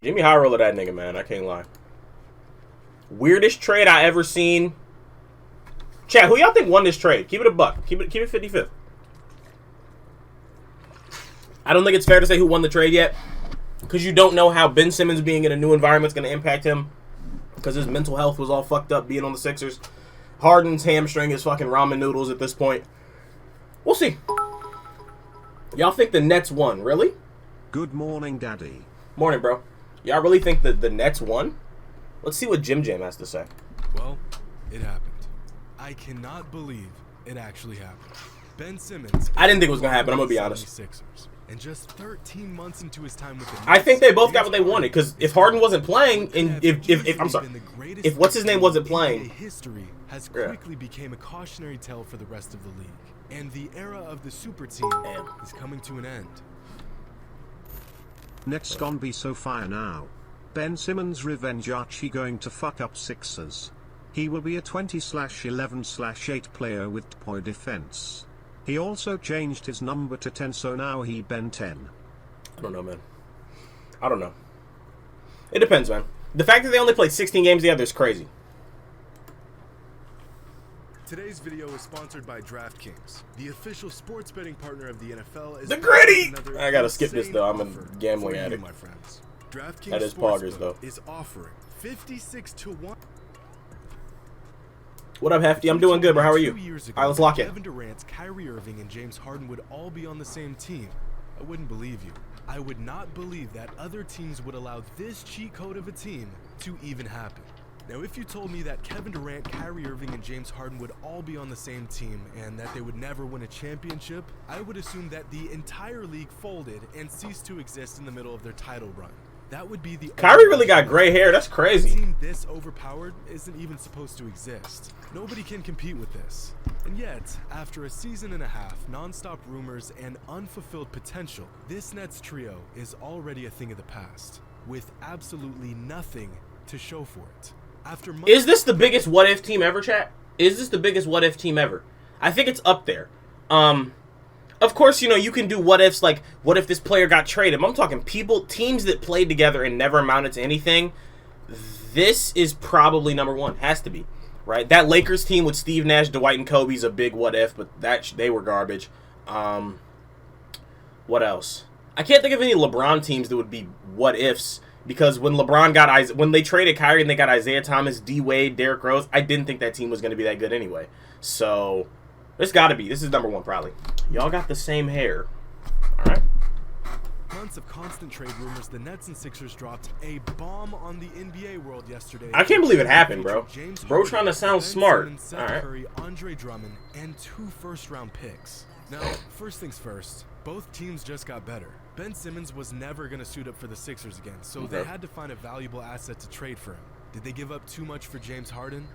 Give me Highroller that nigga, man. I can't lie. Weirdest trade I ever seen. Chat, who y'all think won this trade? Keep it a buck. Keep it 55th. I don't think it's fair to say who won the trade yet, because you don't know how Ben Simmons being in a new environment is going to impact him, because his mental health was all fucked up being on the Sixers. Harden's hamstring is fucking ramen noodles at this point. We'll see. Y'all think the Nets won? Really? Good morning, Daddy. Morning, bro. Y'all really think that the Nets won? Let's see what Jim Jam has to say. Well, it happened. I cannot believe it actually happened. Ben Simmons. I didn't think it was going to happen. I'm going to be honest. Sixers. And just 13 months into his time with the Nets, I think they both got what they wanted, because if Harden wasn't playing, and if what's his name wasn't playing, history has quickly became a cautionary tale for the rest of the league, and the era of the super team is coming to an end. Nets gon' be so fire now. Ben Simmons revenge Archie going to fuck up Sixers. He will be a 20/11/8 player with poor defense. He also changed his number to 10, so now he Ben 10. I don't know, man. I don't know. It depends, man. The fact that they only played 16 games together is crazy. Today's video is sponsored by DraftKings, the official sports betting partner of the NFL. The Gritty! I gotta skip this, though. I'm a gambling addict. My friends. DraftKings that is poggers, though. Is offering 56-1. What up, Hefty? I'm doing good, bro. How are you? All right, let's lock in. Kevin Durant, Kyrie Irving, and James Harden would all be on the same team. I wouldn't believe you. I would not believe that other teams would allow this cheat code of a team to even happen. Now, if you told me that Kevin Durant, Kyrie Irving, and James Harden would all be on the same team and that they would never win a championship, I would assume that the entire league folded and ceased to exist in the middle of their title run. That would be the Kyrie really got gray hair. That's crazy. A team this overpowered isn't even supposed to exist. Nobody can compete with this. And yet, after a season and a half, non-stop rumors, and unfulfilled potential, this Nets trio is already a thing of the past, with absolutely nothing to show for it. Is this the biggest what-if team ever, chat? Is this the biggest what-if team ever? I think it's up there. Of course, you know, you can do what-ifs like, what if this player got traded? I'm talking teams that played together and never amounted to anything. This is probably number one. Has to be, right? That Lakers team with Steve Nash, Dwight, and Kobe is a big what-if, but they were garbage. What else? I can't think of any LeBron teams that would be what-ifs. Because when when they traded Kyrie and they got Isaiah Thomas, D Wade, Derrick Rose, I didn't think that team was going to be that good anyway. So, this got to be. This is number one, probably. Y'all got the same hair. All right. Months of constant trade rumors, the Nets and Sixers dropped a bomb on the NBA world yesterday. I can't believe it happened, bro. Bro trying to sound smart. All right. Curry, Andre Drummond, and 2 first-round picks. Now, first things first, both teams just got better. Ben Simmons was never going to suit up for the Sixers again, so they had to find a valuable asset to trade for him. Did they give up too much for James Harden?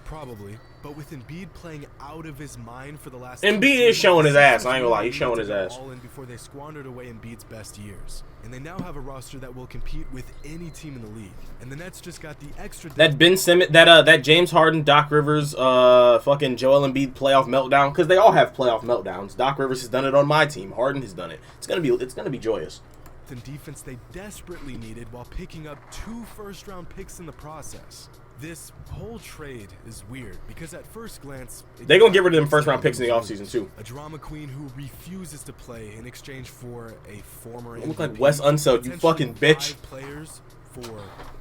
Probably, but with Embiid playing out of his mind for the last Embiid is showing his ass. I ain't gonna lie, he's showing his ass. All in before they squandered away Embiid's best years, and they now have a roster that will compete with any team in the league. And the Nets just got the extra. That Ben Simmons, that James Harden, Doc Rivers, fucking Joel Embiid playoff meltdown, because they all have playoff meltdowns. Doc Rivers has done it on my team. Harden has done it. It's gonna be joyous. And defense they desperately needed while picking up 2 first-round picks in the process. This whole trade is weird because at first glance they're gonna get rid of them first round picks in the offseason too. A drama queen who refuses to play in exchange for a former MVP. Look like Wes Unseld, you fucking bitch. 5 players for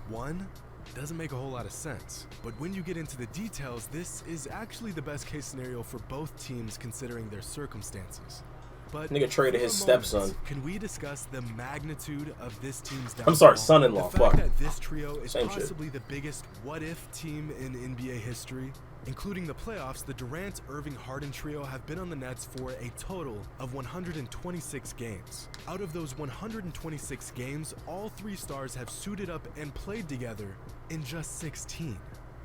1 doesn't make a whole lot of sense. But when you get into the details, this is actually the best case scenario for both teams considering their circumstances. But nigga traded his stepson. Can we discuss the magnitude of this team's downfall? I'm sorry, son-in-law. The fact that this trio is Same possibly the biggest what-if team in NBA history, including the playoffs. The Durant, Irving, Harden trio have been on the Nets for a total of 126 games. Out of those 126 games, all 3 stars have suited up and played together in just 16.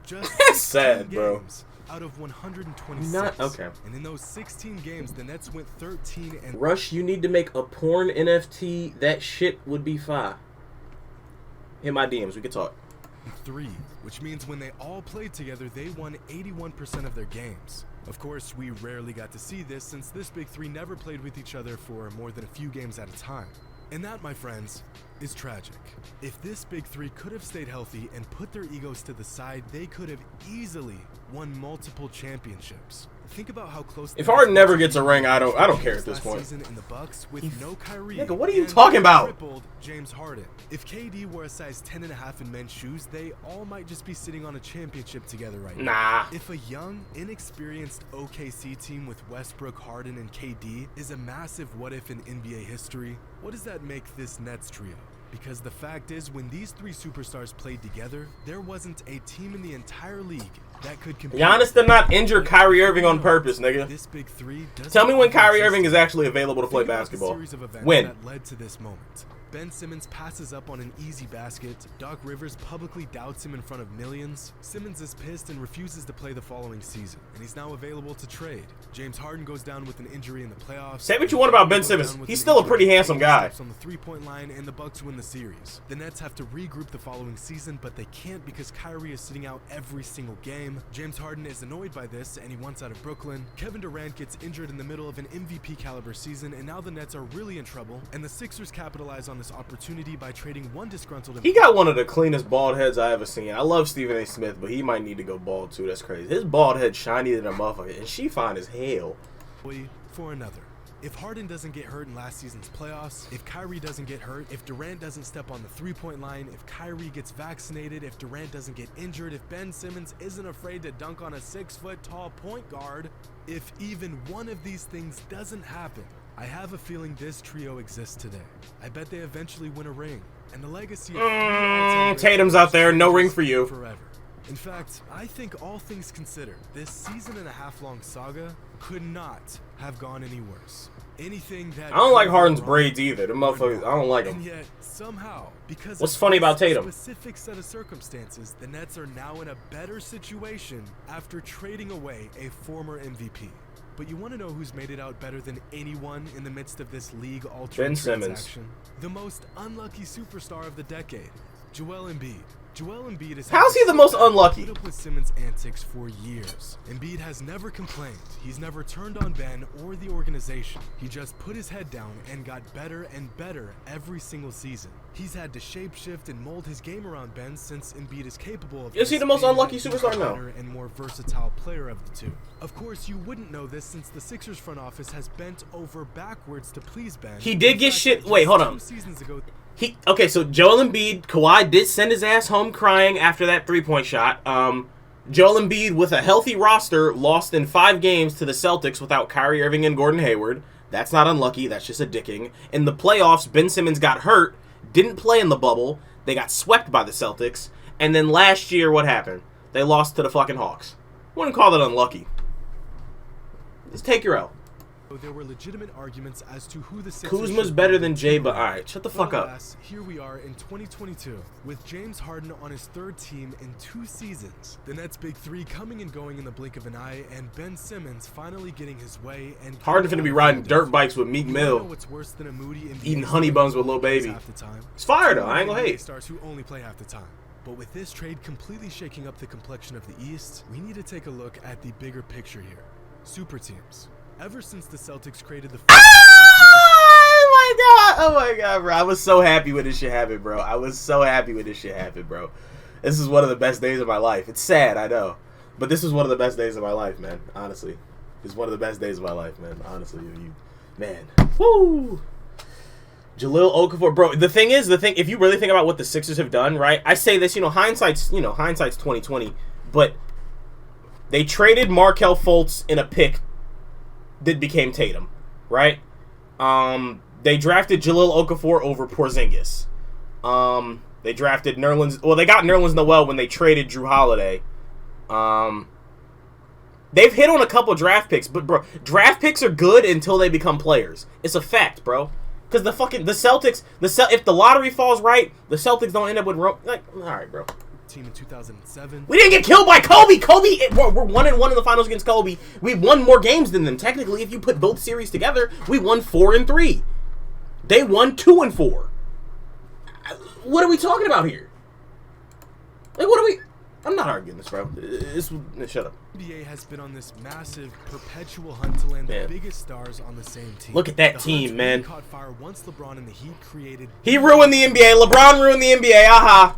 Just 16 sad, bro. Out of 126. Not okay. And in those 16 games, the Nets went 13 and Rush, you need to make a porn NFT. That shit would be fire. Hit my DMs, we could talk. 3, which means when they all played together, they won 81% of their games. Of course, we rarely got to see this since this big 3 never played with each other for more than a few games at a time. And that, my friends, is tragic. If this big three could have stayed healthy and put their egos to the side, they could have easily won multiple championships. Think about how close. If Harden never gets a ring, I don't care at this point. Season in the Bucks with no Kyrie. Nigga, what are you talking about? Tripled James Harden. If KD were a size 10.5 in men's shoes, they all might just be sitting on a championship together right now. Nah. If a young, inexperienced OKC team with Westbrook, Harden, and KD is a massive what if in NBA history, what does that make this Nets trio? Because the fact is, when these three superstars played together, there wasn't a team in the entire league that could compete. Giannis did not injure Kyrie Irving on purpose, nigga. This big three Tell me when Kyrie Irving is actually available to play basketball. When? That led to this moment. Ben Simmons passes up on an easy basket. Doc Rivers publicly doubts him in front of millions. Simmons is pissed and refuses to play the following season, and he's now available to trade. James Harden goes down with an injury in the playoffs. Say what you want about Ben Simmons. He's still a pretty handsome guy. On the three-point line, and the Bucks win the series. The Nets have to regroup the following season, but they can't because Kyrie is sitting out every single game. James Harden is annoyed by this, and he wants out of Brooklyn. Kevin Durant gets injured in the middle of an MVP caliber season, and now the Nets are really in trouble. And the Sixers capitalize on this opportunity by trading one disgruntled. He got one of the cleanest bald heads I ever seen. I love Stephen A. Smith, but he might need to go bald too. That's crazy. His bald head shiny than a motherfucker, and she fine as hell. For another. If Harden doesn't get hurt in last season's playoffs, if Kyrie doesn't get hurt, if Durant doesn't step on the three-point line, if Kyrie gets vaccinated, if Durant doesn't get injured, if Ben Simmons isn't afraid to dunk on a 6-foot-tall point guard, if even one of these things doesn't happen, I have a feeling this trio exists today. I bet they eventually win a ring, and the legacy of Tatum's out there, no ring for you. Forever. In fact, I think all things considered, this season-and-a-half-long saga could not have gone any worse. Anything that I don't like Harden's braids either. The motherfuckers, I don't like them. And yet, somehow, because what's of funny about Tatum? Specific set of circumstances, the Nets are now in a better situation after trading away a former MVP. But you want to know who's made it out better than anyone in the midst of this league-altering transaction? The most unlucky superstar of the decade, Joel Embiid. Joel Embiid is how's he the most unlucky? Put up with Simmons' antics for years. Embiid has never complained. He's never turned on Ben or the organization. He just put his head down and got better and better every single season. He's had to shapeshift and mold his game around Ben since Embiid is capable of. Is he the most unlucky superstar now? And more versatile player of the two. Of course, you wouldn't know this since the Sixers front office has bent over backwards to please Ben. He did get shit. Wait, hold on. 2 seasons ago. Okay, so Joel Embiid, Kawhi did send his ass home crying after that three-point shot. Joel Embiid, with a healthy roster, lost in 5 games to the Celtics without Kyrie Irving and Gordon Hayward. That's not unlucky. That's just a dicking. In the playoffs, Ben Simmons got hurt, didn't play in the bubble. They got swept by the Celtics. And then last year, what happened? They lost to the fucking Hawks. Wouldn't call that unlucky. Just take your L. There were legitimate arguments as to who the Sixers Kuzma's better than Jay, but alright, shut the fuck up. Here we are in 2022, with James Harden on his 3rd team in 2 seasons. The Nets' big three coming and going in the blink of an eye, and Ben Simmons finally getting his way. And Harden finna be riding dirt bikes with Meek Mill, what's worse than a moody eating honey buns with Lil Baby. It's fire though, I ain't gonna hate. Stars who only play half the time. But with this trade completely shaking up the complexion of the East, we need to take a look at the bigger picture here. Super teams. Ever since the Celtics created the oh my god, bro. I was so happy when this shit happened, bro. This is one of the best days of my life. It's sad, I know. But this is one of the best days of my life, man. Honestly. It's one of the best days of my life, man. Honestly. Man. Woo! Jahlil Okafor, bro. The thing, if you really think about what the Sixers have done, right? I say this, hindsight's 2020, but they traded Markelle Fultz in a pick that became Tatum, right? They drafted Jahlil Okafor over Porzingis. They drafted Nerlens. Well, they got Nerlens Noel when they traded Drew Holiday. They've hit on a couple draft picks, but bro, draft picks are good until they become players. It's a fact, bro. Because the Celtics, if the lottery falls right, the Celtics don't end up with all right, bro. Team in 2007. We didn't get killed by Kobe. We're 1-1 in the finals against Kobe. We won more games than them. Technically, if you put both series together, we won 4-3. They won 2-4. What are we talking about here? Like, what are we? I'm not arguing this, bro. Shut up. NBA has been on this massive, perpetual hunt to land Man. the biggest stars on the same team. Look at that The team, Hunt man. Caught fire once LeBron and the Heat created. He ruined the NBA. LeBron ruined the NBA. Aha.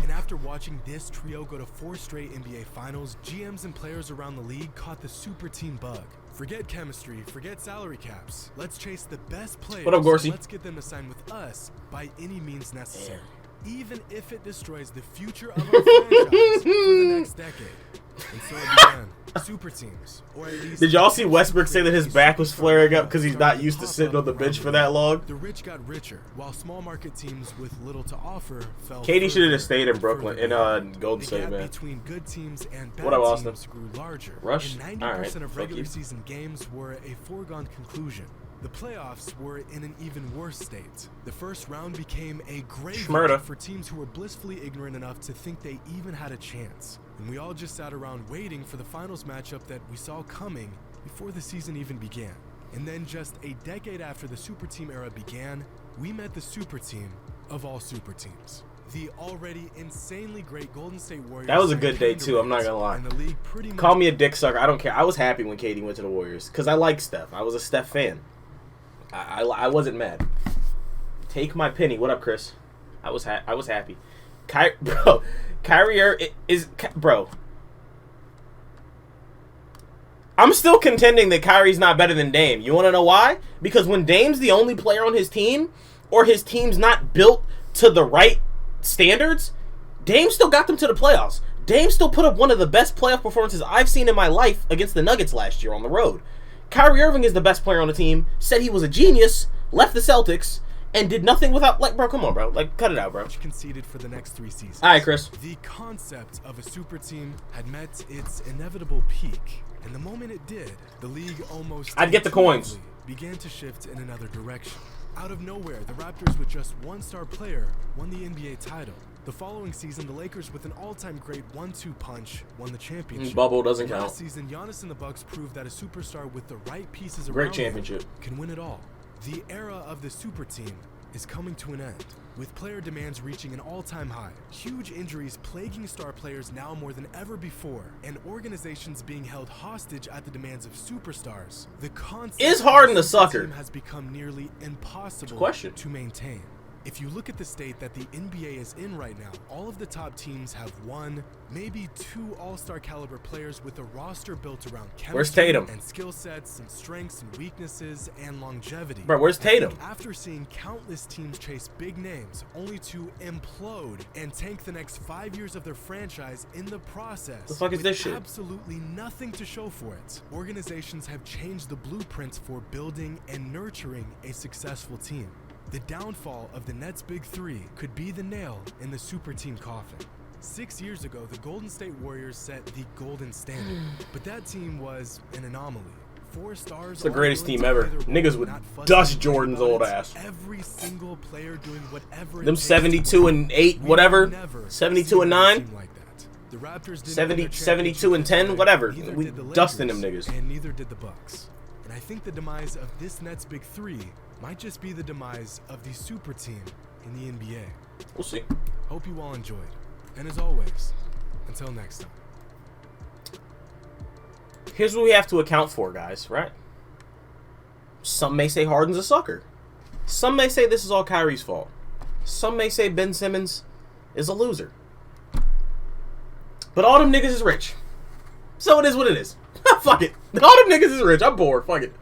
And after watching this trio go to 4 straight NBA Finals, GMs and players around the league caught the super team bug. Forget chemistry, forget salary caps. Let's chase the best players. What up, Gorsey? Let's get them to sign with us by any means necessary. Even if it destroys the future of our franchise for the next decade. And so it began. Super teams, or at least. Did y'all see Westbrook say that his back was flaring up because he's not used to sitting on the bench for that long? The rich got richer, while small market teams with little to offer fell. Katie should have further just stayed in and Brooklyn, further in Golden The State, gap man. between good teams and bad What up, Austin? teams grew larger. Rush? And 90% Alright, of fuck regular you. season games were a foregone conclusion. The playoffs were in an even worse state. The first round became a Schmurda. graveyard for teams who were blissfully ignorant enough to think they even had a chance. And we all just sat around waiting for the finals matchup that we saw coming before the season even began. And then just a decade after the super team era began, we met the super team of all super teams. The already insanely great Golden State Warriors. That was a good day, signed too, I'm not Durant, gonna lie. and the league pretty much Call me a dick sucker. I don't care. I was happy when Katie went to the Warriors because I like Steph. I was a Steph fan. I wasn't mad. Take my penny. What up, Chris? I was happy. Kyrie is bro. I'm still contending that Kyrie's not better than Dame. You want to know why? Because when Dame's the only player on his team, or his team's not built to the right standards, Dame still got them to the playoffs. Dame still put up one of the best playoff performances I've seen in my life against the Nuggets last year on the road. Kyrie Irving is the best player on the team, said he was a genius, left the Celtics, and did nothing without, like, bro, come on, bro. Like, cut it out, bro. conceded for the next 3 seasons. All right, Chris. The concept of a super team had met its inevitable peak, and the moment it did, the league almost I'd get the coins. intuitively began to shift in another direction. Out of nowhere, the Raptors with just one star player won the NBA title. The following season, the Lakers with an all-time great 1-2 punch won the championship. Bubble doesn't Last count. season, Giannis and the Bucks proved that a superstar with the right pieces Great around championship. him can win it all. The era of the super team is coming to an end, with player demands reaching an all-time high, huge injuries plaguing star players now more than ever before, and organizations being held hostage at the demands of superstars. The concept Is Harden of a super sucker? team has become nearly impossible Question. to maintain. If you look at the state that the NBA is in right now, all of the top teams have 1, maybe 2 all-star caliber players with a roster built around chemistry Where's Tatum? and skill sets and strengths and weaknesses and longevity. Bro, where's Tatum? After seeing countless teams chase big names only to implode and tank the next 5 years of their franchise in the process, The fuck is with this shit? absolutely nothing to show for it, organizations have changed the blueprints for building and nurturing a successful team. The downfall of the Nets' Big Three could be the nail in the super team coffin. 6 years ago, the Golden State Warriors set the golden standard, but that team was an anomaly. 4 stars. It's the all greatest willing team to ever. play their Niggas role, would not fussing dust about Jordan's it. old ass. Every single player doing whatever it Them takes to 72 win. and 8, We whatever. will never 72 and see another 9. team like that. The Raptors didn't 70 win their 72 and 10, championship, whatever. neither We did the dusting them Lakers, niggas. and neither did the Bucks. And I think the demise of this Nets Big Three might just be the demise of the super team in the NBA. We'll see. Hope you all enjoyed. And as always, until next time. Here's what we have to account for, guys, right? Some may say Harden's a sucker. Some may say this is all Kyrie's fault. Some may say Ben Simmons is a loser. But all them niggas is rich. So it is what it is. Fuck it. All them niggas is rich. I'm bored. Fuck it.